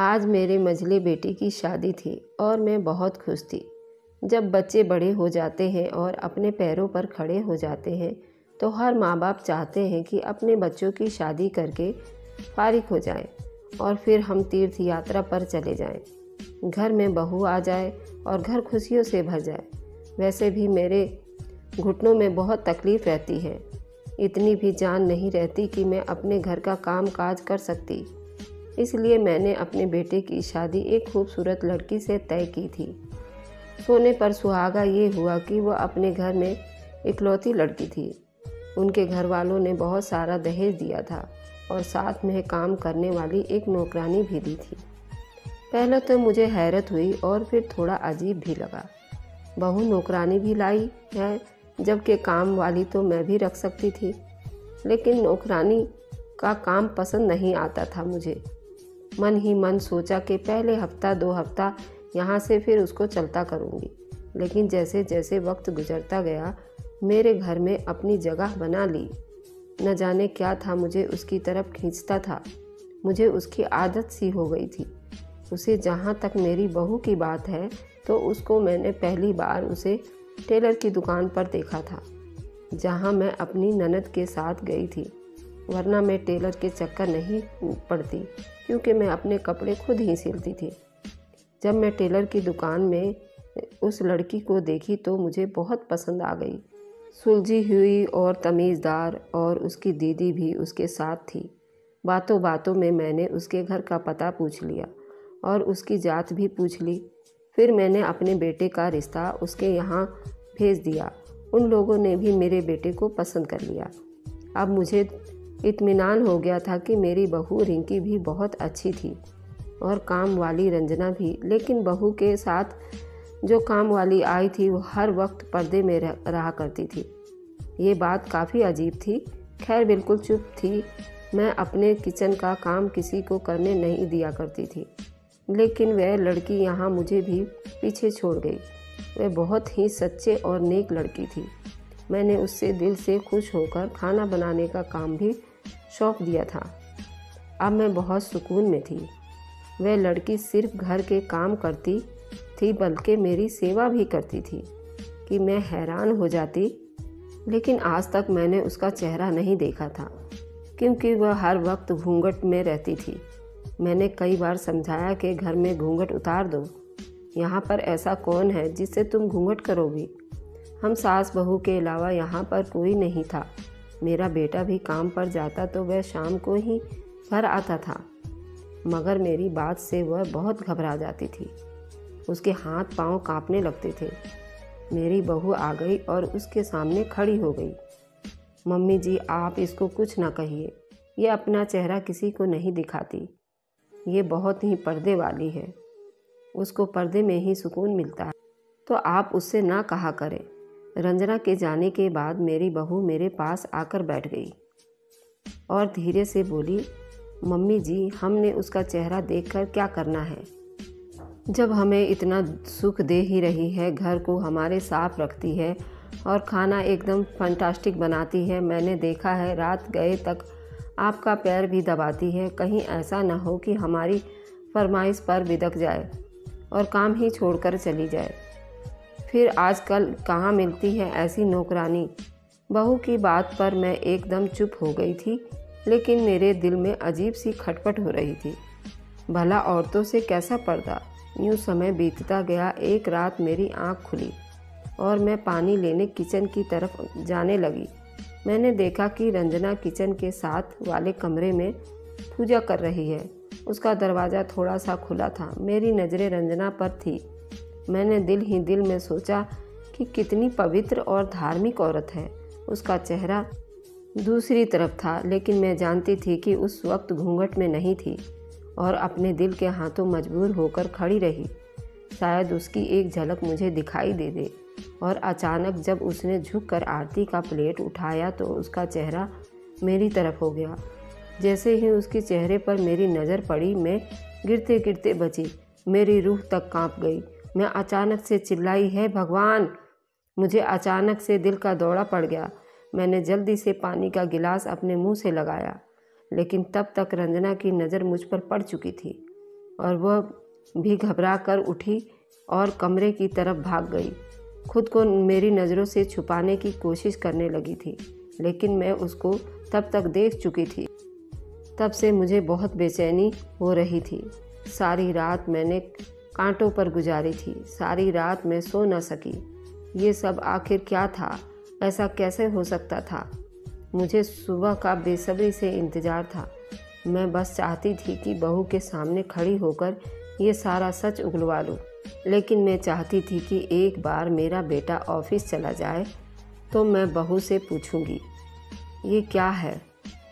आज मेरे मझली बेटी की शादी थी और मैं बहुत खुश थी। जब बच्चे बड़े हो जाते हैं और अपने पैरों पर खड़े हो जाते हैं तो हर माँ बाप चाहते हैं कि अपने बच्चों की शादी करके फारिग हो जाएं और फिर हम तीर्थ यात्रा पर चले जाएं। घर में बहू आ जाए और घर खुशियों से भर जाए। वैसे भी मेरे घुटनों में बहुत तकलीफ़ रहती है। इतनी भी जान नहीं रहती कि मैं अपने घर का काम काज कर सकती। इसलिए मैंने अपने बेटे की शादी एक खूबसूरत लड़की से तय की थी। सोने पर सुहागा ये हुआ कि वह अपने घर में इकलौती लड़की थी। उनके घर वालों ने बहुत सारा दहेज दिया था और साथ में काम करने वाली एक नौकरानी भी दी थी। पहले तो मुझे हैरत हुई और फिर थोड़ा अजीब भी लगा। बहू नौकरानी भी लाई है, जबकि काम वाली तो मैं भी रख सकती थी। लेकिन नौकरानी का काम पसंद नहीं आता था मुझे। मन ही मन सोचा कि पहले हफ्ता 2 हफ्ता यहाँ से फिर उसको चलता करूँगी। लेकिन जैसे जैसे वक्त गुजरता गया मेरे घर में अपनी जगह बना ली। न जाने क्या था मुझे उसकी तरफ खींचता था। मुझे उसकी आदत सी हो गई थी उसे। जहाँ तक मेरी बहू की बात है तो उसको मैंने पहली बार उसे टेलर की दुकान पर देखा था, जहाँ मैं अपनी ननद के साथ गई थी। वरना मैं टेलर के चक्कर नहीं पड़ती, क्योंकि मैं अपने कपड़े खुद ही सिलती थी। जब मैं टेलर की दुकान में उस लड़की को देखी तो मुझे बहुत पसंद आ गई। सुलझी हुई और तमीज़दार, और उसकी दीदी भी उसके साथ थी। बातों बातों में मैंने उसके घर का पता पूछ लिया और उसकी जात भी पूछ ली। फिर मैंने अपने बेटे का रिश्ता उसके यहाँ भेज दिया। उन लोगों ने भी मेरे बेटे को पसंद कर लिया। अब मुझे इत्मीनान हो गया था कि मेरी बहू रिंकी भी बहुत अच्छी थी और काम वाली रंजना भी। लेकिन बहू के साथ जो काम वाली आई थी वो हर वक्त पर्दे में रहा करती थी। ये बात काफ़ी अजीब थी। खैर, बिल्कुल चुप थी। मैं अपने किचन का काम किसी को करने नहीं दिया करती थी। लेकिन वह लड़की यहाँ मुझे भी पीछे छोड़ गई। वह बहुत ही सच्चे और नेक लड़की थी। मैंने उससे दिल से खुश होकर खाना बनाने का काम भी सौंप दिया था। अब मैं बहुत सुकून में थी। वह लड़की सिर्फ घर के काम करती थी बल्कि मेरी सेवा भी करती थी कि मैं हैरान हो जाती। लेकिन आज तक मैंने उसका चेहरा नहीं देखा था, क्योंकि वह हर वक्त घूंघट में रहती थी। मैंने कई बार समझाया कि घर में घूंघट उतार दो। यहाँ पर ऐसा कौन है जिससे तुम घूंघट करोगी? हम सास बहू के अलावा यहाँ पर कोई नहीं था। मेरा बेटा भी काम पर जाता तो वह शाम को ही घर आता था, मगर मेरी बात से वह बहुत घबरा जाती थी। उसके हाथ पांव कांपने लगते थे। मेरी बहू आ गई और उसके सामने खड़ी हो गई। मम्मी जी, आप इसको कुछ ना कहिए। ये अपना चेहरा किसी को नहीं दिखाती। ये बहुत ही पर्दे वाली है। उसको पर्दे में ही सुकून मिलता है, तो आप उससे ना कहा करें। रंजना के जाने के बाद मेरी बहू मेरे पास आकर बैठ गई और धीरे से बोली, मम्मी जी, हमने उसका चेहरा देखकर क्या करना है, जब हमें इतना सुख दे ही रही है, घर को हमारे साफ रखती है और खाना एकदम फंटास्टिक बनाती है। मैंने देखा है रात गए तक आपका पैर भी दबाती है। कहीं ऐसा ना हो कि हमारी फरमाइश पर बिदक जाए और काम ही छोड़कर चली जाए। फिर आजकल कहाँ मिलती है ऐसी नौकरानी। बहू की बात पर मैं एकदम चुप हो गई थी, लेकिन मेरे दिल में अजीब सी खटपट हो रही थी। भला औरतों से कैसा पर्दा। यूँ समय बीतता गया। एक रात मेरी आँख खुली और मैं पानी लेने किचन की तरफ जाने लगी। मैंने देखा कि रंजना किचन के साथ वाले कमरे में पूजा कर रही है। उसका दरवाज़ा थोड़ा सा खुला था। मेरी नज़रें रंजना पर थी। मैंने दिल ही दिल में सोचा कि कितनी पवित्र और धार्मिक औरत है। उसका चेहरा दूसरी तरफ था, लेकिन मैं जानती थी कि उस वक्त घूंघट में नहीं थी और अपने दिल के हाथों मजबूर होकर खड़ी रही। शायद उसकी एक झलक मुझे दिखाई दे दे। और अचानक जब उसने झुककर आरती का प्लेट उठाया तो उसका चेहरा मेरी तरफ हो गया। जैसे ही उसके चेहरे पर मेरी नज़र पड़ी, मैं गिरते गिरते बची। मेरी रूह तक कांप गई। मैं अचानक से चिल्लाई, है भगवान! मुझे अचानक से दिल का दौरा पड़ गया। मैंने जल्दी से पानी का गिलास अपने मुंह से लगाया, लेकिन तब तक रंजना की नज़र मुझ पर पड़ चुकी थी और वह भी घबरा कर उठी और कमरे की तरफ भाग गई। खुद को मेरी नज़रों से छुपाने की कोशिश करने लगी थी, लेकिन मैं उसको तब तक देख चुकी थी। तब से मुझे बहुत बेचैनी हो रही थी। सारी रात मैंने कांटों पर गुजारी थी। सारी रात मैं सो न सकी। ये सब आखिर क्या था? ऐसा कैसे हो सकता था? मुझे सुबह का बेसब्री से इंतज़ार था। मैं बस चाहती थी कि बहू के सामने खड़ी होकर ये सारा सच उगलवा लूँ। लेकिन मैं चाहती थी कि एक बार मेरा बेटा ऑफिस चला जाए तो मैं बहू से पूछूंगी, ये क्या है?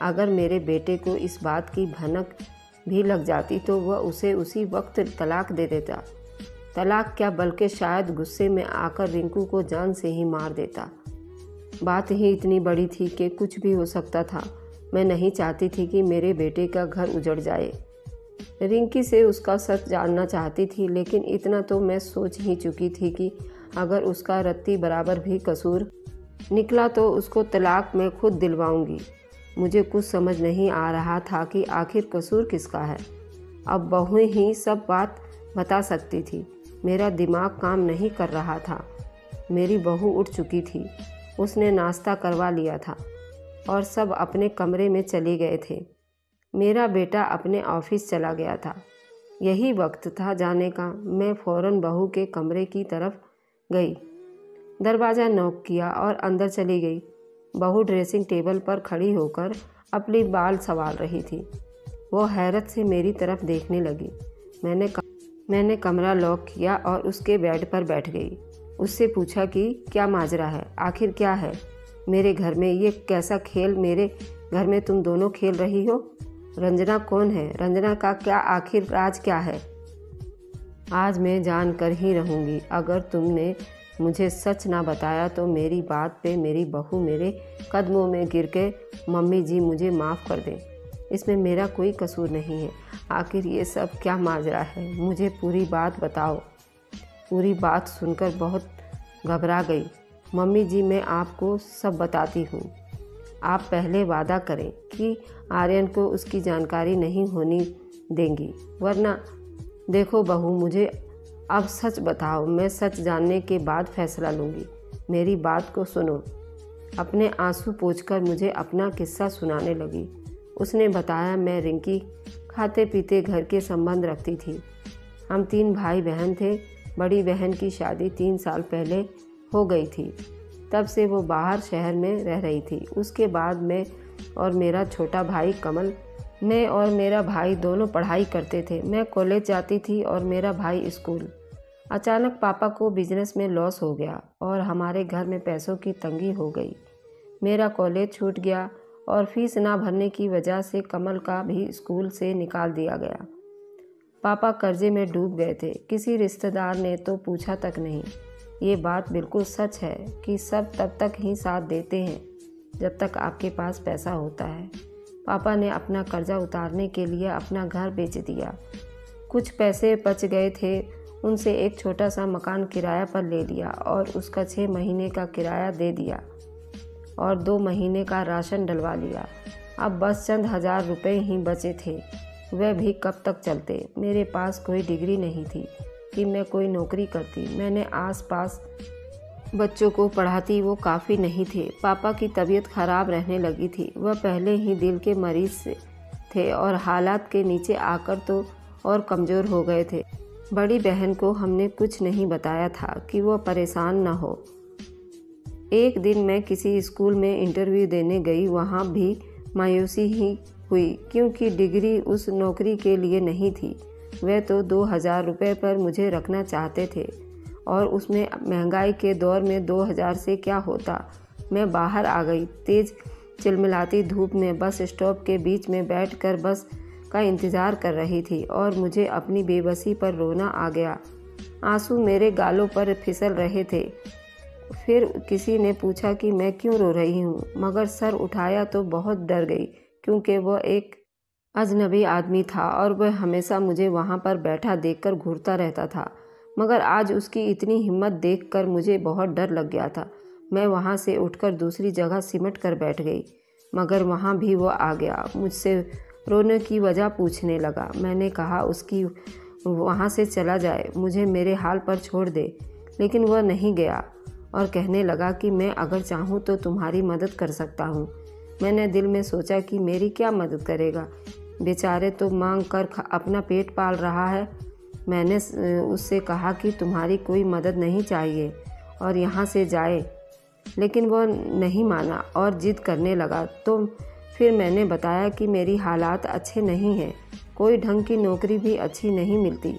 अगर मेरे बेटे को इस बात की भनक भी लग जाती तो वह उसे उसी वक्त तलाक दे देता। तलाक क्या, बल्कि शायद गुस्से में आकर रिंकू को जान से ही मार देता। बात ही इतनी बड़ी थी कि कुछ भी हो सकता था। मैं नहीं चाहती थी कि मेरे बेटे का घर उजड़ जाए। रिंकी से उसका सच जानना चाहती थी, लेकिन इतना तो मैं सोच ही चुकी थी कि अगर उसका रत्ती बराबर भी कसूर निकला तो उसको तलाक मैं खुद दिलवाऊंगी। मुझे कुछ समझ नहीं आ रहा था कि आखिर कसूर किसका है। अब बहू ही सब बात बता सकती थी। मेरा दिमाग काम नहीं कर रहा था। मेरी बहू उठ चुकी थी। उसने नाश्ता करवा लिया था और सब अपने कमरे में चले गए थे। मेरा बेटा अपने ऑफिस चला गया था। यही वक्त था जाने का। मैं फ़ौरन बहू के कमरे की तरफ गई, दरवाज़ा नॉक किया और अंदर चली गई। बहू ड्रेसिंग टेबल पर खड़ी होकर अपनी बाल संवार रही थी। वो हैरत से मेरी तरफ देखने लगी। मैंने कमरा लॉक किया और उसके बेड पर बैठ गई। उससे पूछा कि क्या माजरा है, आखिर क्या है मेरे घर में? ये कैसा खेल मेरे घर में तुम दोनों खेल रही हो? रंजना कौन है? रंजना का क्या आखिर राज क्या है? आज मैं जान कर ही रहूँगी। अगर तुमने मुझे सच ना बताया तो मेरी बात पे मेरी बहू मेरे कदमों में गिर के मम्मी जी मुझे माफ़ कर दें। इसमें मेरा कोई कसूर नहीं है। आखिर ये सब क्या माजरा है? मुझे पूरी बात बताओ। पूरी बात सुनकर बहुत घबरा गई। मम्मी जी, मैं आपको सब बताती हूँ। आप पहले वादा करें कि आर्यन को उसकी जानकारी नहीं होनी देंगी, वरना देखो बहू, मुझे अब सच बताओ। मैं सच जानने के बाद फैसला लूँगी। मेरी बात को सुनो। अपने आंसू पोंछकर मुझे अपना किस्सा सुनाने लगी। उसने बताया, मैं रिंकी खाते पीते घर के संबंध रखती थी। हम 3 भाई बहन थे। बड़ी बहन की शादी 3 साल पहले हो गई थी। तब से वो बाहर शहर में रह रही थी। उसके बाद मैं और मेरा छोटा भाई कमल, मैं और मेरा भाई दोनों पढ़ाई करते थे। मैं कॉलेज जाती थी और मेरा भाई स्कूल। अचानक पापा को बिजनेस में लॉस हो गया और हमारे घर में पैसों की तंगी हो गई। मेरा कॉलेज छूट गया और फीस ना भरने की वजह से कमल का भी स्कूल से निकाल दिया गया। पापा कर्जे में डूब गए थे। किसी रिश्तेदार ने तो पूछा तक नहीं। ये बात बिल्कुल सच है कि सब तब तक ही साथ देते हैं जब तक आपके पास पैसा होता है। पापा ने अपना कर्जा उतारने के लिए अपना घर बेच दिया। कुछ पैसे बच गए थे, उनसे एक छोटा सा मकान किराया पर ले लिया और उसका 6 महीने का किराया दे दिया और 2 महीने का राशन डलवा लिया। अब बस चंद 1000 रुपये ही बचे थे, वह भी कब तक चलते। मेरे पास कोई डिग्री नहीं थी कि मैं कोई नौकरी करती। मैंने आसपास बच्चों को पढ़ाती, वो काफ़ी नहीं थे। पापा की तबीयत खराब रहने लगी थी। वह पहले ही दिल के मरीज थे और हालात के नीचे आकर तो और कमज़ोर हो गए थे। बड़ी बहन को हमने कुछ नहीं बताया था कि वह परेशान न हो। एक दिन मैं किसी स्कूल में इंटरव्यू देने गई। वहाँ भी मायूसी ही हुई, क्योंकि डिग्री उस नौकरी के लिए नहीं थी। वे तो 2000 रुपये पर मुझे रखना चाहते थे और उसमें महंगाई के दौर में 2000 से क्या होता। मैं बाहर आ गई। तेज़ चिलमिलाती धूप में बस स्टॉप के बीच में बैठकर बस का इंतज़ार कर रही थी और मुझे अपनी बेबसी पर रोना आ गया। आंसू मेरे गालों पर फिसल रहे थे। फिर किसी ने पूछा कि मैं क्यों रो रही हूँ, मगर सर उठाया तो बहुत डर गई, क्योंकि वह एक अजनबी आदमी था और वह हमेशा मुझे वहाँ पर बैठा देखकर घूरता रहता था। मगर आज उसकी इतनी हिम्मत देखकर मुझे बहुत डर लग गया था। मैं वहाँ से उठकर दूसरी जगह सिमट कर बैठ गई, मगर वहाँ भी वो आ गया। मुझसे रोने की वजह पूछने लगा। मैंने कहा उसकी वहाँ से चला जाए, मुझे मेरे हाल पर छोड़ दे, लेकिन वह नहीं गया और कहने लगा कि मैं अगर चाहूँ तो तुम्हारी मदद कर सकता हूँ। मैंने दिल में सोचा कि मेरी क्या मदद करेगा, बेचारे तो मांग कर अपना पेट पाल रहा है। मैंने उससे कहा कि तुम्हारी कोई मदद नहीं चाहिए और यहाँ से जाए, लेकिन वह नहीं माना और जिद करने लगा। तो फिर मैंने बताया कि मेरी हालात अच्छे नहीं हैं, कोई ढंग की नौकरी भी अच्छी नहीं मिलती।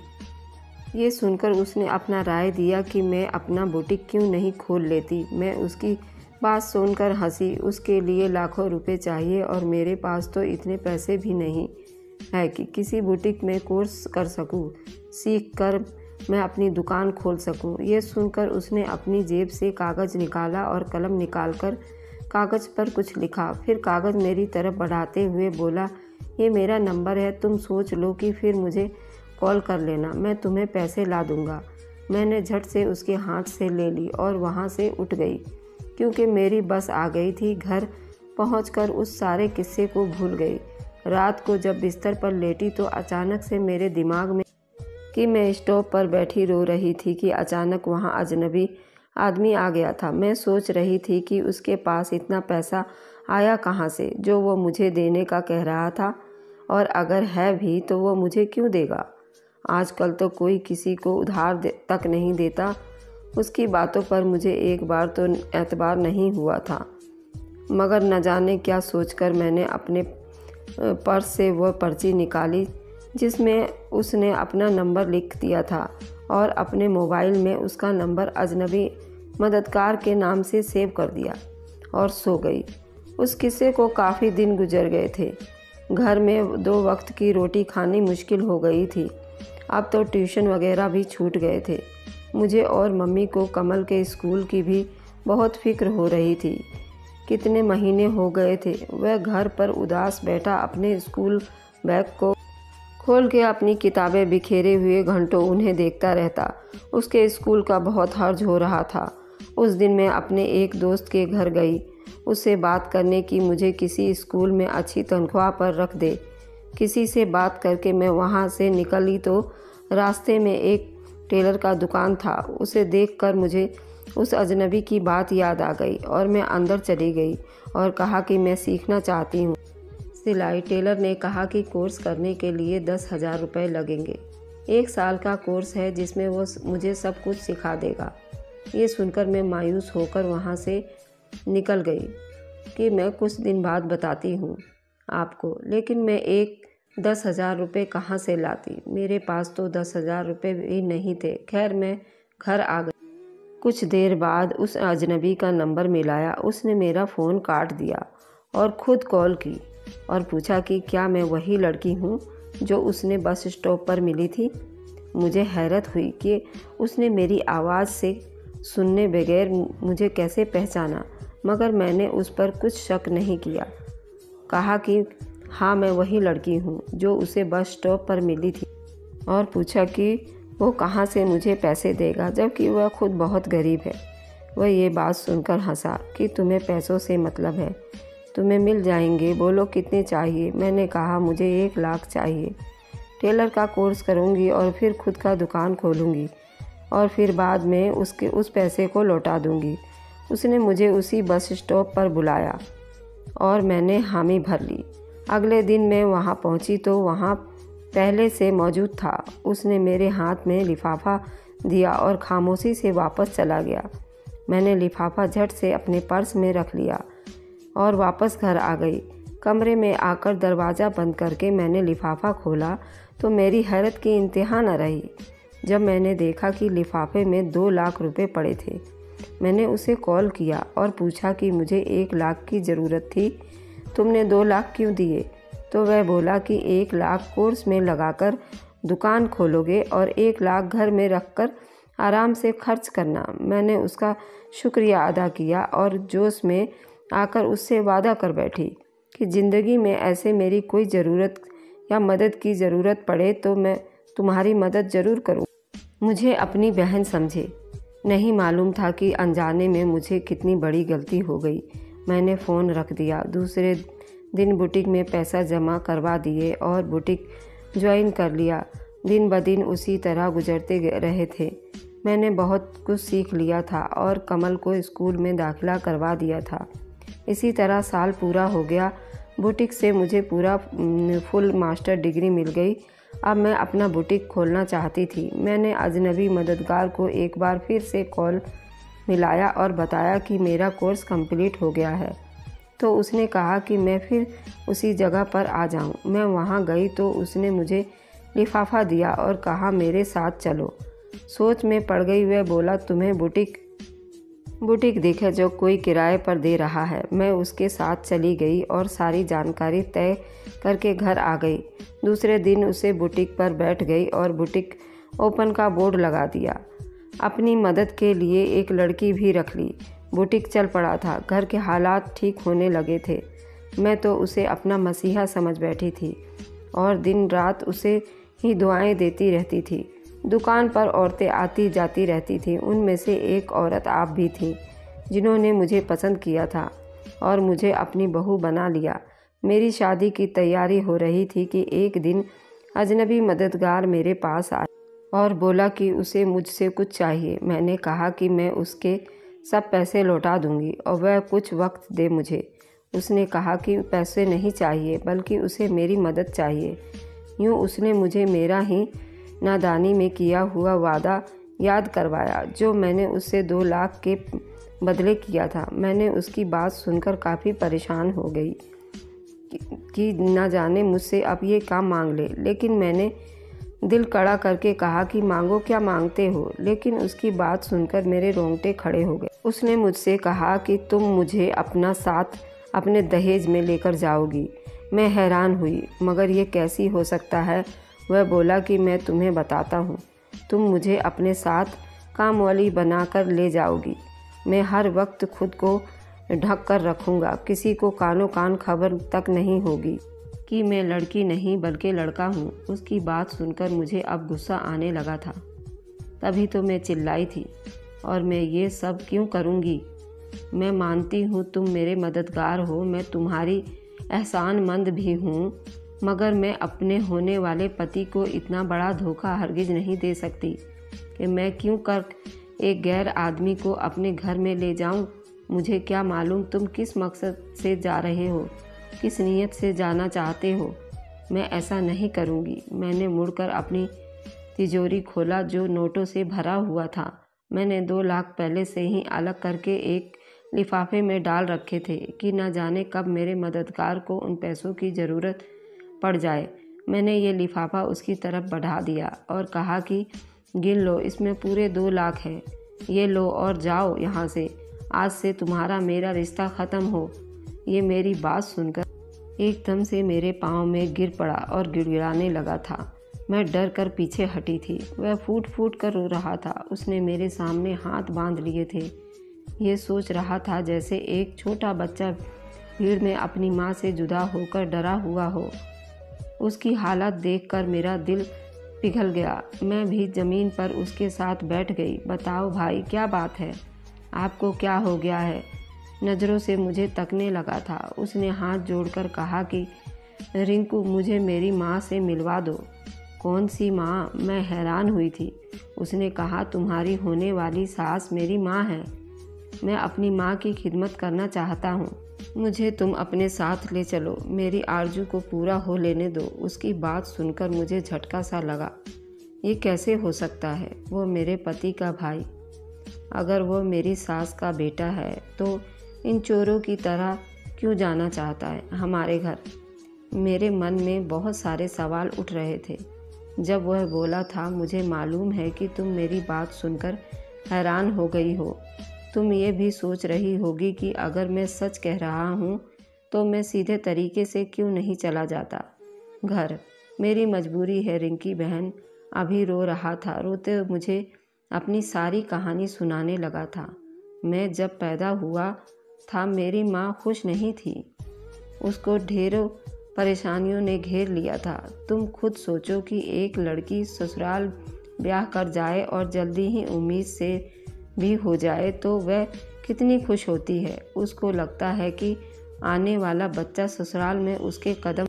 ये सुनकर उसने अपना राय दिया कि मैं अपना बुटीक क्यों नहीं खोल लेती। मैं उसकी बात सुनकर हंसी। उसके लिए लाखों रुपए चाहिए और मेरे पास तो इतने पैसे भी नहीं है कि किसी बुटीक में कोर्स कर सकूं, सीख कर मैं अपनी दुकान खोल सकूं। ये सुनकर उसने अपनी जेब से कागज़ निकाला और कलम निकालकर कागज़ पर कुछ लिखा। फिर कागज़ मेरी तरफ बढ़ाते हुए बोला, ये मेरा नंबर है, तुम सोच लो कि फिर मुझे कॉल कर लेना, मैं तुम्हें पैसे ला दूंगा। मैंने झट से उसके हाथ से ले ली और वहाँ से उठ गई, क्योंकि मेरी बस आ गई थी। घर पहुंचकर उस सारे किस्से को भूल गई। रात को जब बिस्तर पर लेटी तो अचानक से मेरे दिमाग में कि मैं स्टॉप पर बैठी रो रही थी कि अचानक वहाँ अजनबी आदमी आ गया था। मैं सोच रही थी कि उसके पास इतना पैसा आया कहाँ से जो वो मुझे देने का कह रहा था, और अगर है भी तो वो मुझे क्यों देगा। आजकल तो कोई किसी को उधार तक नहीं देता। उसकी बातों पर मुझे एक बार तो एतबार नहीं हुआ था, मगर न जाने क्या सोचकर मैंने अपने पर्स से वह पर्ची निकाली जिसमें उसने अपना नंबर लिख दिया था और अपने मोबाइल में उसका नंबर अजनबी मददगार के नाम से सेव कर दिया और सो गई। उस किस्से को काफ़ी दिन गुजर गए थे। घर में 2 वक्त की रोटी खानी मुश्किल हो गई थी। अब तो ट्यूशन वगैरह भी छूट गए थे। मुझे और मम्मी को कमल के स्कूल की भी बहुत फिक्र हो रही थी। कितने महीने हो गए थे वह घर पर उदास बैठा अपने स्कूल बैग को खोल के अपनी किताबें बिखेरे हुए घंटों उन्हें देखता रहता। उसके स्कूल का बहुत हर्ज हो रहा था। उस दिन मैं अपने एक दोस्त के घर गई उससे बात करने की, मुझे किसी स्कूल में अच्छी तनख्वाह पर रख दे। किसी से बात करके मैं वहाँ से निकली तो रास्ते में एक टेलर का दुकान था। उसे देखकर मुझे उस अजनबी की बात याद आ गई और मैं अंदर चली गई और कहा कि मैं सीखना चाहती हूँ सिलाई। टेलर ने कहा कि कोर्स करने के लिए 10,000 रुपये लगेंगे। 1 साल का कोर्स है जिसमें वो मुझे सब कुछ सिखा देगा। ये सुनकर मैं मायूस होकर वहाँ से निकल गई कि मैं कुछ दिन बाद बताती हूँ आपको, लेकिन मैं एक 10,000 रुपये कहाँ से लाती। मेरे पास तो 10,000 रुपये भी नहीं थे। खैर मैं घर आ गई। कुछ देर बाद उस अजनबी का नंबर मिलाया। उसने मेरा फ़ोन काट दिया और ख़ुद कॉल की और पूछा कि क्या मैं वही लड़की हूँ जो उसने बस स्टॉप पर मिली थी। मुझे हैरत हुई कि उसने मेरी आवाज़ से सुनने बगैर मुझे कैसे पहचाना, मगर मैंने उस पर कुछ शक नहीं किया। कहा कि हाँ मैं वही लड़की हूँ जो उसे बस स्टॉप पर मिली थी और पूछा कि वो कहाँ से मुझे पैसे देगा, जबकि वह खुद बहुत गरीब है। वह ये बात सुनकर हंसा कि तुम्हें पैसों से मतलब है, तुम्हें मिल जाएंगे, बोलो कितने चाहिए। मैंने कहा मुझे 1 लाख चाहिए। टेलर का कोर्स करूँगी और फिर खुद का दुकान खोलूँगी और फिर बाद में उस पैसे को लौटा दूँगी। उसने मुझे उसी बस स्टॉप पर बुलाया और मैंने हामी भर ली। अगले दिन मैं वहाँ पहुँची तो वहाँ पहले से मौजूद था। उसने मेरे हाथ में लिफाफा दिया और खामोशी से वापस चला गया। मैंने लिफाफा झट से अपने पर्स में रख लिया और वापस घर आ गई। कमरे में आकर दरवाज़ा बंद करके मैंने लिफाफा खोला तो मेरी हैरत की इंतहा न रही जब मैंने देखा कि लिफाफे में 2 लाख रुपए पड़े थे। मैंने उसे कॉल किया और पूछा कि मुझे 1 लाख की ज़रूरत थी, तुमने 2 लाख क्यों दिए? तो वह बोला कि 1 लाख कोर्स में लगाकर दुकान खोलोगे और 1 लाख घर में रखकर आराम से खर्च करना। मैंने उसका शुक्रिया अदा किया और जोश में आकर उससे वादा कर बैठी कि ज़िंदगी में ऐसे मेरी कोई ज़रूरत या मदद की ज़रूरत पड़े तो मैं तुम्हारी मदद ज़रूर करूँ। मुझे अपनी बहन समझे। नहीं मालूम था कि अनजाने में मुझे कितनी बड़ी गलती हो गई। मैंने फ़ोन रख दिया। दूसरे दिन बुटीक में पैसा जमा करवा दिए और बुटीक ज्वाइन कर लिया। दिन ब दिन उसी तरह गुजरते रहे थे। मैंने बहुत कुछ सीख लिया था और कमल को स्कूल में दाखिला करवा दिया था। इसी तरह साल पूरा हो गया। बुटीक से मुझे पूरा फुल मास्टर डिग्री मिल गई। अब मैं अपना बुटीक खोलना चाहती थी। मैंने अजनबी मददगार को एक बार फिर से कॉल मिलाया और बताया कि मेरा कोर्स कंप्लीट हो गया है। तो उसने कहा कि मैं फिर उसी जगह पर आ जाऊं। मैं वहां गई तो उसने मुझे लिफाफा दिया और कहा मेरे साथ चलो। सोच में पड़ गई। वह बोला तुम्हें बुटीक दिखे जो कोई किराए पर दे रहा है। मैं उसके साथ चली गई और सारी जानकारी तय करके घर आ गई। दूसरे दिन उसे बुटीक पर बैठ गई और बुटीक ओपन का बोर्ड लगा दिया। अपनी मदद के लिए एक लड़की भी रख ली। बुटीक चल पड़ा था। घर के हालात ठीक होने लगे थे। मैं तो उसे अपना मसीहा समझ बैठी थी और दिन रात उसे ही दुआएं देती रहती थी। दुकान पर औरतें आती जाती रहती थीं। उनमें से एक औरत आप भी थी जिन्होंने मुझे पसंद किया था और मुझे अपनी बहू बना लिया। मेरी शादी की तैयारी हो रही थी कि एक दिन अजनबी मददगार मेरे पास आया और बोला कि उसे मुझसे कुछ चाहिए। मैंने कहा कि मैं उसके सब पैसे लौटा दूंगी और वह कुछ वक्त दे मुझे। उसने कहा कि पैसे नहीं चाहिए बल्कि उसे मेरी मदद चाहिए। यूँ उसने मुझे मेरा ही नादानी में किया हुआ वादा याद करवाया जो मैंने उससे 2 लाख के बदले किया था। मैंने उसकी बात सुनकर काफ़ी परेशान हो गई कि न जाने मुझसे अब ये काम मांग ले। लेकिन मैंने दिल कड़ा करके कहा कि मांगो, क्या मांगते हो। लेकिन उसकी बात सुनकर मेरे रोंगटे खड़े हो गए। उसने मुझसे कहा कि तुम मुझे अपना साथ अपने दहेज में लेकर जाओगी। मैं हैरान हुई, मगर ये कैसी हो सकता है। वह बोला कि मैं तुम्हें बताता हूँ। तुम मुझे अपने साथ कामवाली बनाकर ले जाओगी। मैं हर वक्त खुद को ढक कर रखूँगा। किसी को कानों कान खबर तक नहीं होगी कि मैं लड़की नहीं बल्कि लड़का हूँ। उसकी बात सुनकर मुझे अब गुस्सा आने लगा था। तभी तो मैं चिल्लाई थी, और मैं ये सब क्यों करूँगी। मैं मानती हूँ तुम मेरे मददगार हो, मैं तुम्हारी एहसानमंद भी हूँ, मगर मैं अपने होने वाले पति को इतना बड़ा धोखा हरगिज़ नहीं दे सकती कि मैं क्यों कर एक गैर आदमी को अपने घर में ले जाऊँ। मुझे क्या मालूम तुम किस मकसद से जा रहे हो, किस नीयत से जाना चाहते हो। मैं ऐसा नहीं करूँगी। मैंने मुड़कर अपनी तिजोरी खोला जो नोटों से भरा हुआ था। मैंने 2 लाख पहले से ही अलग करके एक लिफाफे में डाल रखे थे कि न जाने कब मेरे मददगार को उन पैसों की ज़रूरत पड़ जाए। मैंने ये लिफाफा उसकी तरफ बढ़ा दिया और कहा कि गिन लो, इसमें पूरे 2 लाख हैं। ये लो और जाओ यहाँ से। आज से तुम्हारा मेरा रिश्ता ख़त्म हो। ये मेरी बात सुनकर एकदम से मेरे पाँव में गिर पड़ा और गिड़गिड़ाने लगा था। मैं डर कर पीछे हटी थी। वह फूट फूट कर रो रहा था। उसने मेरे सामने हाथ बांध लिए थे। ये सोच रहा था जैसे एक छोटा बच्चा भीड़ में अपनी माँ से जुदा होकर डरा हुआ हो। उसकी हालत देखकर मेरा दिल पिघल गया। मैं भी ज़मीन पर उसके साथ बैठ गई। बताओ भाई, क्या बात है? आपको क्या हो गया है? नज़रों से मुझे तकने लगा था। उसने हाथ जोड़कर कहा कि रिंकू, मुझे मेरी माँ से मिलवा दो। कौन सी माँ? मैं हैरान हुई थी। उसने कहा तुम्हारी होने वाली सास मेरी माँ है। मैं अपनी माँ की खिदमत करना चाहता हूँ। मुझे तुम अपने साथ ले चलो। मेरी आरज़ू को पूरा हो लेने दो। उसकी बात सुनकर मुझे झटका सा लगा। ये कैसे हो सकता है? वो मेरे पति का भाई। अगर वो मेरी सास का बेटा है तो इन चोरों की तरह क्यों जाना चाहता है हमारे घर? मेरे मन में बहुत सारे सवाल उठ रहे थे। जब वह बोला था, मुझे मालूम है कि तुम मेरी बात सुनकर हैरान हो गई हो। तुम ये भी सोच रही होगी कि अगर मैं सच कह रहा हूँ तो मैं सीधे तरीके से क्यों नहीं चला जाता घर। मेरी मजबूरी है रिंकी बहन। अभी रो रहा था। रोते मुझे अपनी सारी कहानी सुनाने लगा था। मैं जब पैदा हुआ था मेरी माँ खुश नहीं थी। उसको ढेरों परेशानियों ने घेर लिया था। तुम खुद सोचो कि एक लड़की ससुराल ब्याह कर जाए और जल्दी ही उम्मीद से भी हो जाए तो वह कितनी खुश होती है। उसको लगता है कि आने वाला बच्चा ससुराल में उसके कदम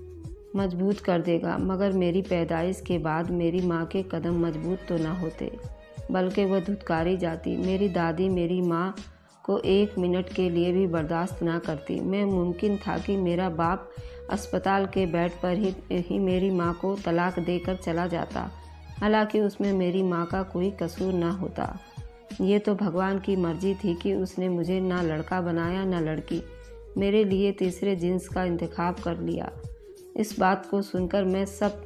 मजबूत कर देगा, मगर मेरी पैदाइश के बाद मेरी माँ के कदम मजबूत तो ना होते, बल्कि वह धुतकारी जाती। मेरी दादी मेरी माँ को 1 मिनट के लिए भी बर्दाश्त ना करती। मैं मुमकिन था कि मेरा बाप अस्पताल के बेड पर ही मेरी माँ को तलाक देकर चला जाता, हालांकि उसमें मेरी माँ का कोई कसूर ना होता। ये तो भगवान की मर्जी थी कि उसने मुझे ना लड़का बनाया ना लड़की, मेरे लिए तीसरे जिन्स का इंतखाब कर लिया। इस बात को सुनकर मैं सब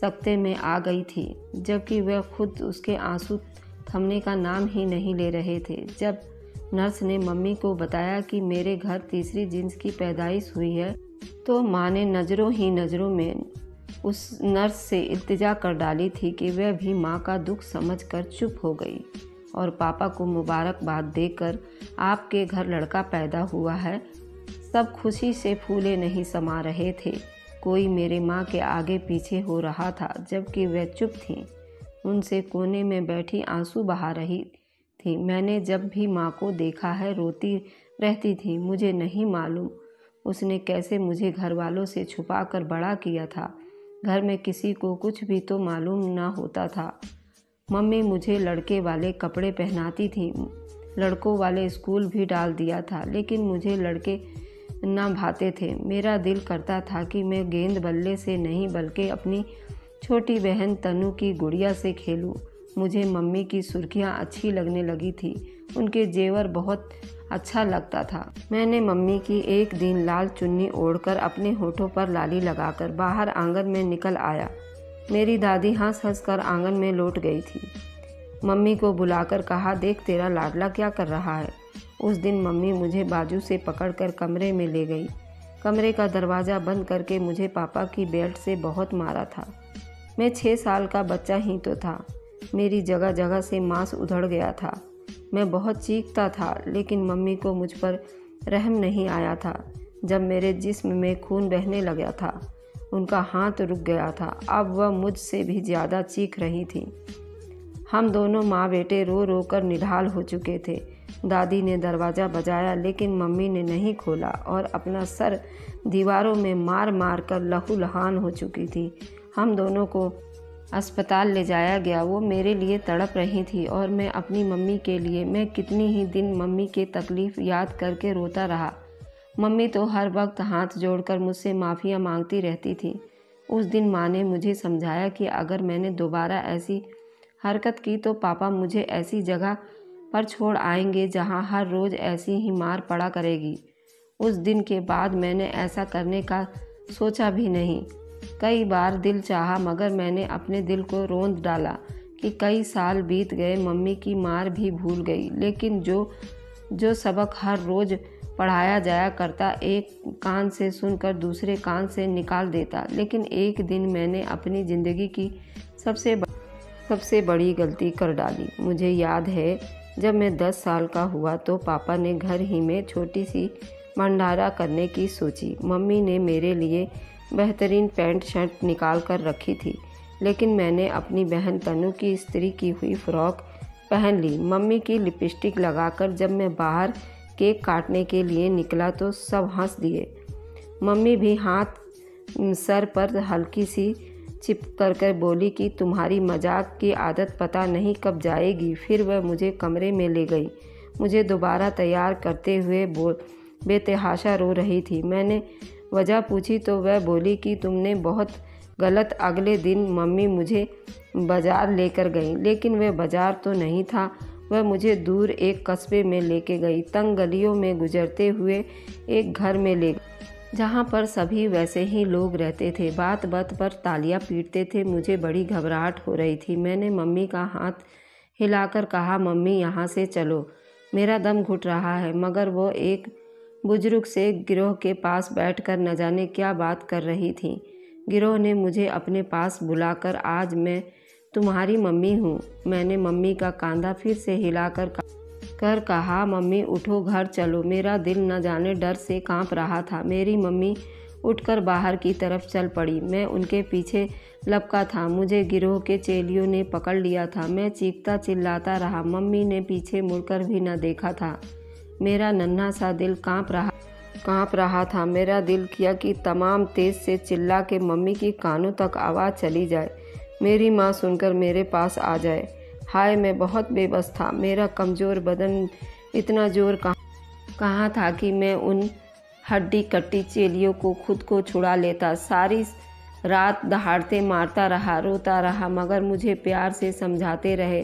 सकते में आ गई थी, जबकि वह खुद उसके आंसू थमने का नाम ही नहीं ले रहे थे। जब नर्स ने मम्मी को बताया कि मेरे घर तीसरी जिन्स की पैदाइश हुई है, तो माँ ने नज़रों ही नज़रों में उस नर्स से इल्तिजा कर डाली थी कि वह भी माँ का दुख समझकर चुप हो गई और पापा को मुबारकबाद देकर आपके घर लड़का पैदा हुआ है। सब खुशी से फूले नहीं समा रहे थे। कोई मेरे माँ के आगे पीछे हो रहा था, जबकि वह चुप थीं। उनसे कोने में बैठी आंसू बहा रही थी। मैंने जब भी माँ को देखा है रोती रहती थी। मुझे नहीं मालूम उसने कैसे मुझे घर वालों से छुपा कर बड़ा किया था। घर में किसी को कुछ भी तो मालूम ना होता था। मम्मी मुझे लड़के वाले कपड़े पहनाती थी, लड़कों वाले स्कूल भी डाल दिया था, लेकिन मुझे लड़के ना भाते थे। मेरा दिल करता था कि मैं गेंद बल्ले से नहीं बल्कि अपनी छोटी बहन तनु की गुड़िया से खेलूं। मुझे मम्मी की सुर्खियाँ अच्छी लगने लगी थी, उनके जेवर बहुत अच्छा लगता था। मैंने मम्मी की एक दिन लाल चुन्नी ओढ़कर अपने होठों पर लाली लगाकर बाहर आंगन में निकल आया। मेरी दादी हंस हंस कर आंगन में लौट गई थी। मम्मी को बुलाकर कहा, देख तेरा लाडला क्या कर रहा है। उस दिन मम्मी मुझे बाजू से पकड़कर कमरे में ले गई। कमरे का दरवाज़ा बंद करके मुझे पापा की बेल्ट से बहुत मारा था। मैं 6 साल का बच्चा ही तो था। मेरी जगह जगह से मांस उधड़ गया था। मैं बहुत चीखता था, लेकिन मम्मी को मुझ पर रहम नहीं आया था। जब मेरे जिस्म में खून बहने लगा था, उनका हाथ रुक गया था। अब वह मुझसे भी ज़्यादा चीख रही थी। हम दोनों माँ बेटे रो रो कर निढाल हो चुके थे। दादी ने दरवाज़ा बजाया, लेकिन मम्मी ने नहीं खोला और अपना सर दीवारों में मार मार कर लहूलुहान हो चुकी थी। हम दोनों को अस्पताल ले जाया गया। वो मेरे लिए तड़प रही थी और मैं अपनी मम्मी के लिए। मैं कितनी ही दिन मम्मी की तकलीफ़ याद करके रोता रहा। मम्मी तो हर वक्त हाथ जोड़कर मुझसे माफ़िया मांगती रहती थी। उस दिन माँ ने मुझे समझाया कि अगर मैंने दोबारा ऐसी हरकत की तो पापा मुझे ऐसी जगह पर छोड़ आएंगे जहाँ हर रोज़ ऐसी ही मार पड़ा करेगी। उस दिन के बाद मैंने ऐसा करने का सोचा भी नहीं। कई बार दिल चाहा, मगर मैंने अपने दिल को रोंद डाला कि कई साल बीत गए, मम्मी की मार भी भूल गई। लेकिन जो सबक हर रोज़ पढ़ाया जाया करता, एक कान से सुनकर दूसरे कान से निकाल देता। लेकिन एक दिन मैंने अपनी ज़िंदगी की सबसे बड़ी गलती कर डाली। मुझे याद है, जब मैं 10 साल का हुआ तो पापा ने घर ही में छोटी सी भंडारा करने की सोची। मम्मी ने मेरे लिए बेहतरीन पैंट शर्ट निकाल कर रखी थी, लेकिन मैंने अपनी बहन तनु की इस्त्री की हुई फ्रॉक पहन ली। मम्मी की लिपस्टिक लगाकर जब मैं बाहर केक काटने के लिए निकला तो सब हंस दिए। मम्मी भी हाथ सर पर हल्की सी चिपक कर बोली कि तुम्हारी मजाक की आदत पता नहीं कब जाएगी। फिर वह मुझे कमरे में ले गई। मुझे दोबारा तैयार करते हुए बेतहाशा रो रही थी। मैंने वजह पूछी तो वह बोली कि तुमने बहुत गलत। अगले दिन मम्मी मुझे बाज़ार लेकर गई, लेकिन वह बाज़ार तो नहीं था। वह मुझे दूर एक कस्बे में लेके गई। तंग गलियों में गुजरते हुए एक घर में ले गई, जहाँ पर सभी वैसे ही लोग रहते थे, बात बात पर तालियां पीटते थे। मुझे बड़ी घबराहट हो रही थी। मैंने मम्मी का हाथ हिलाकर कहा, मम्मी यहाँ से चलो, मेरा दम घुट रहा है। मगर वो एक बुजुर्ग से गिरोह के पास बैठकर न जाने क्या बात कर रही थी। गिरोह ने मुझे अपने पास बुलाकर, आज मैं तुम्हारी मम्मी हूँ। मैंने मम्मी का कंधा फिर से हिलाकर कहा, मम्मी उठो, घर चलो। मेरा दिल न जाने डर से कांप रहा था। मेरी मम्मी उठकर बाहर की तरफ चल पड़ी। मैं उनके पीछे लपका था। मुझे गिरोह के चेलियों ने पकड़ लिया था। मैं चीखता चिल्लाता रहा। मम्मी ने पीछे मुड़कर भी न देखा था। मेरा नन्हा सा दिल कांप रहा। कांप रहा था। मेरा दिल किया कि तमाम तेज से चिल्ला के मम्मी की कानों तक आवाज़ चली जाए, मेरी माँ सुनकर मेरे पास आ जाए। हाय, मैं बहुत बेबस था। मेरा कमज़ोर बदन इतना जोर कहाँ था कि मैं उन हड्डी कट्टी चेलियों को खुद को छुड़ा लेता। सारी रात दहाड़ते मारता रहा, रोता रहा, मगर मुझे प्यार से समझाते रहे।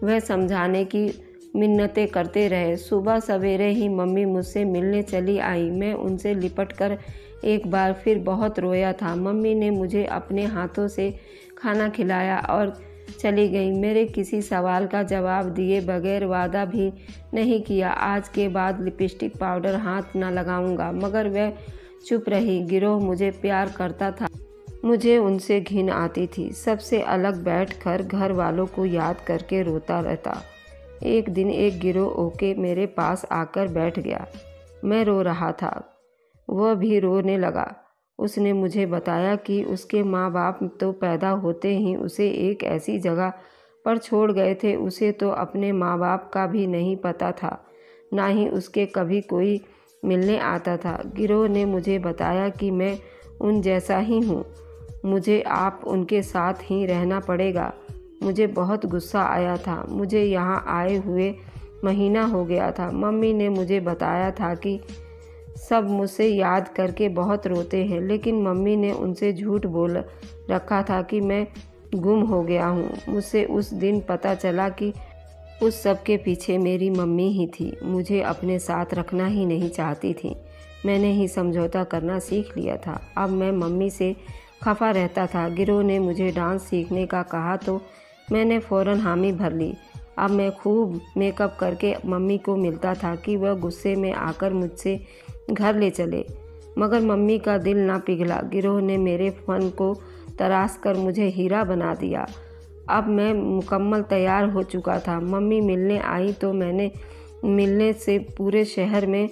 वह समझाने की मिन्नतें करते रहे। सुबह सवेरे ही मम्मी मुझसे मिलने चली आई। मैं उनसे लिपट कर एक बार फिर बहुत रोया था। मम्मी ने मुझे अपने हाथों से खाना खिलाया और चली गई, मेरे किसी सवाल का जवाब दिए बगैर। वादा भी नहीं किया, आज के बाद लिपस्टिक पाउडर हाथ न लगाऊंगा। मगर वह चुप रही। गिरोह मुझे प्यार करता था, मुझे उनसे घिन आती थी। सबसे अलग बैठकर घर वालों को याद करके रोता रहता। एक दिन एक गिरोह ओके मेरे पास आकर बैठ गया। मैं रो रहा था, वह भी रोने लगा। उसने मुझे बताया कि उसके माँ बाप तो पैदा होते ही उसे एक ऐसी जगह पर छोड़ गए थे। उसे तो अपने माँ बाप का भी नहीं पता था, ना ही उसके कभी कोई मिलने आता था। गिरोह ने मुझे बताया कि मैं उन जैसा ही हूँ, मुझे आप उनके साथ ही रहना पड़ेगा। मुझे बहुत गुस्सा आया था। मुझे यहाँ आए हुए महीना हो गया था। मम्मी ने मुझे बताया था कि सब मुझसे याद करके बहुत रोते हैं, लेकिन मम्मी ने उनसे झूठ बोल रखा था कि मैं गुम हो गया हूँ। मुझसे उस दिन पता चला कि उस सब के पीछे मेरी मम्मी ही थी। मुझे अपने साथ रखना ही नहीं चाहती थी। मैंने ही समझौता करना सीख लिया था। अब मैं मम्मी से खफा रहता था। गिरोह ने मुझे डांस सीखने का कहा तो मैंने फ़ौरन हामी भर ली। अब मैं खूब मेकअप करके मम्मी को मिलता था कि वह गुस्से में आकर मुझसे घर ले चले, मगर मम्मी का दिल ना पिघला। गिरोह ने मेरे फन को तराश कर मुझे हीरा बना दिया। अब मैं मुकम्मल तैयार हो चुका था। मम्मी मिलने आई तो मैंने मिलने से पूरे शहर में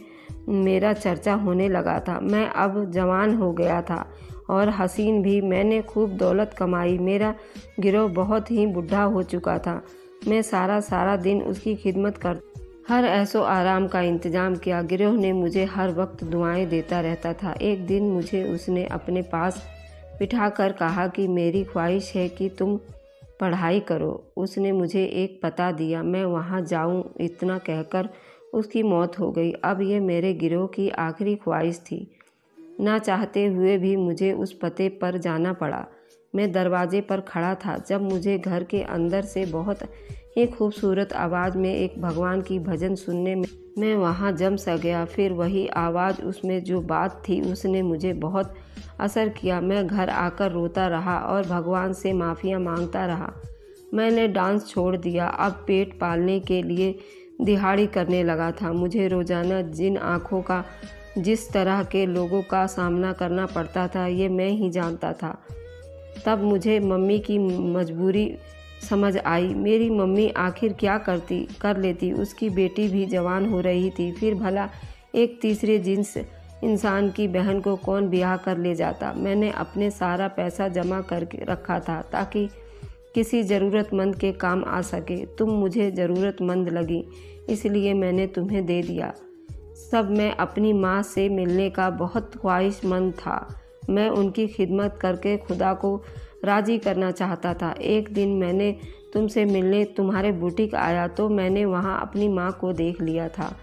मेरा चर्चा होने लगा था। मैं अब जवान हो गया था और हसीन भी। मैंने खूब दौलत कमाई। मेरा गिरोह बहुत ही बुढ़ा हो चुका था। मैं सारा दिन उसकी खिदमत कर हर ऐसो आराम का इंतज़ाम किया। गिरोह ने मुझे हर वक्त दुआएं देता रहता था। एक दिन मुझे उसने अपने पास बिठाकर कहा कि मेरी ख्वाहिश है कि तुम पढ़ाई करो। उसने मुझे एक पता दिया, मैं वहाँ जाऊँ। इतना कहकर उसकी मौत हो गई। अब ये मेरे गिरोह की आखिरी ख्वाहिश थी। ना चाहते हुए भी मुझे उस पते पर जाना पड़ा। मैं दरवाजे पर खड़ा था जब मुझे घर के अंदर से बहुत ही खूबसूरत आवाज़ में एक भगवान की भजन सुनने में मैं वहाँ जम सा गया। फिर वही आवाज़, उसमें जो बात थी, उसने मुझे बहुत असर किया। मैं घर आकर रोता रहा और भगवान से माफ़िया मांगता रहा। मैंने डांस छोड़ दिया। अब पेट पालने के लिए दिहाड़ी करने लगा था। मुझे रोज़ाना जिन आँखों का, जिस तरह के लोगों का सामना करना पड़ता था, ये मैं ही जानता था। तब मुझे मम्मी की मजबूरी समझ आई। मेरी मम्मी आखिर क्या कर लेती। उसकी बेटी भी जवान हो रही थी। फिर भला एक तीसरे जिन्स इंसान की बहन को कौन ब्याह कर ले जाता। मैंने अपने सारा पैसा जमा करके रखा था ताकि किसी ज़रूरतमंद के काम आ सके। तुम मुझे ज़रूरतमंद लगी, इसलिए मैंने तुम्हें दे दिया। सब मैं अपनी माँ से मिलने का बहुत ख्वाहिशमंद था। मैं उनकी खिदमत करके खुदा को राज़ी करना चाहता था। एक दिन मैंने तुमसे मिलने तुम्हारे बुटीक आया तो मैंने वहाँ अपनी माँ को देख लिया था।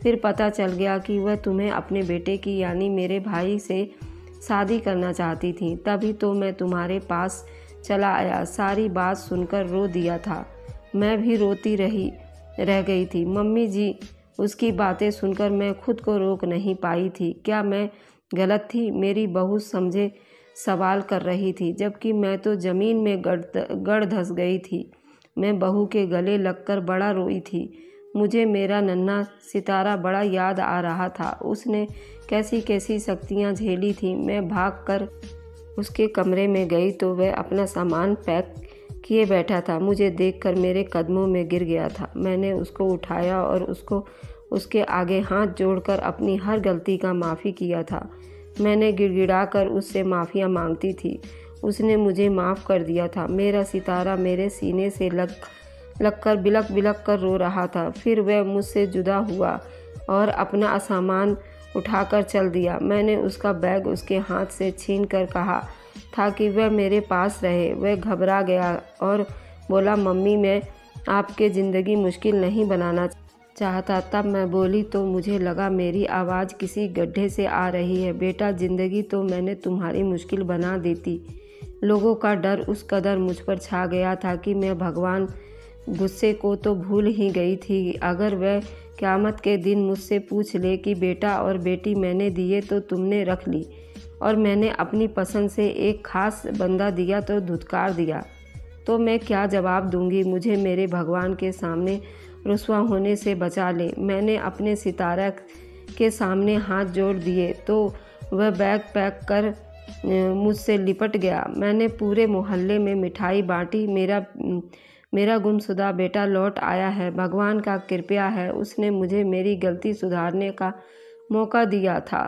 फिर पता चल गया कि वह तुम्हें अपने बेटे की, यानी मेरे भाई से शादी करना चाहती थी। तभी तो मैं तुम्हारे पास चला आया। सारी बात सुनकर रो दिया था। मैं भी रोती रह गई थी। मम्मी जी, उसकी बातें सुनकर मैं खुद को रोक नहीं पाई थी। क्या मैं गलत थी? मेरी बहू समझे सवाल कर रही थी, जबकि मैं तो ज़मीन में गड़ धंस गई थी। मैं बहू के गले लगकर बड़ा रोई थी। मुझे मेरा नन्हा सितारा बड़ा याद आ रहा था। उसने कैसी कैसी शक्तियाँ झेली थी। मैं भागकर उसके कमरे में गई तो वह अपना सामान पैक किए बैठा था। मुझे देखकर मेरे कदमों में गिर गया था। मैंने उसको उठाया और उसके आगे हाथ जोड़कर अपनी हर गलती का माफ़ी किया था। मैंने गिड़गिड़ाकर उससे माफ़िया मांगती थी। उसने मुझे माफ़ कर दिया था। मेरा सितारा मेरे सीने से लगकर बिलक बिलक कर रो रहा था। फिर वह मुझसे जुदा हुआ और अपना सामान उठाकर चल दिया। मैंने उसका बैग उसके हाथ से छीन कर कहा था कि वह मेरे पास रहे। वह घबरा गया और बोला, मम्मी मैं आपके ज़िंदगी मुश्किल नहीं बनाना चाहता। तब मैं बोली तो मुझे लगा मेरी आवाज़ किसी गड्ढे से आ रही है। बेटा, ज़िंदगी तो मैंने तुम्हारी मुश्किल बना दी थी। लोगों का डर उस कदर मुझ पर छा गया था कि मैं भगवान गुस्से को तो भूल ही गई थी। अगर वह क़यामत के दिन मुझसे पूछ ले कि बेटा और बेटी मैंने दिए तो तुमने रख ली, और मैंने अपनी पसंद से एक ख़ास बंदा दिया तो धुतकार दिया, तो मैं क्या जवाब दूंगी? मुझे मेरे भगवान के सामने रुस्वा होने से बचा ले। मैंने अपने सितारा के सामने हाथ जोड़ दिए तो वह बैग पैक कर मुझसे लिपट गया। मैंने पूरे मोहल्ले में मिठाई बांटी। मेरा गुमशुदा बेटा लौट आया है। भगवान का कृपा है, उसने मुझे मेरी गलती सुधारने का मौका दिया था।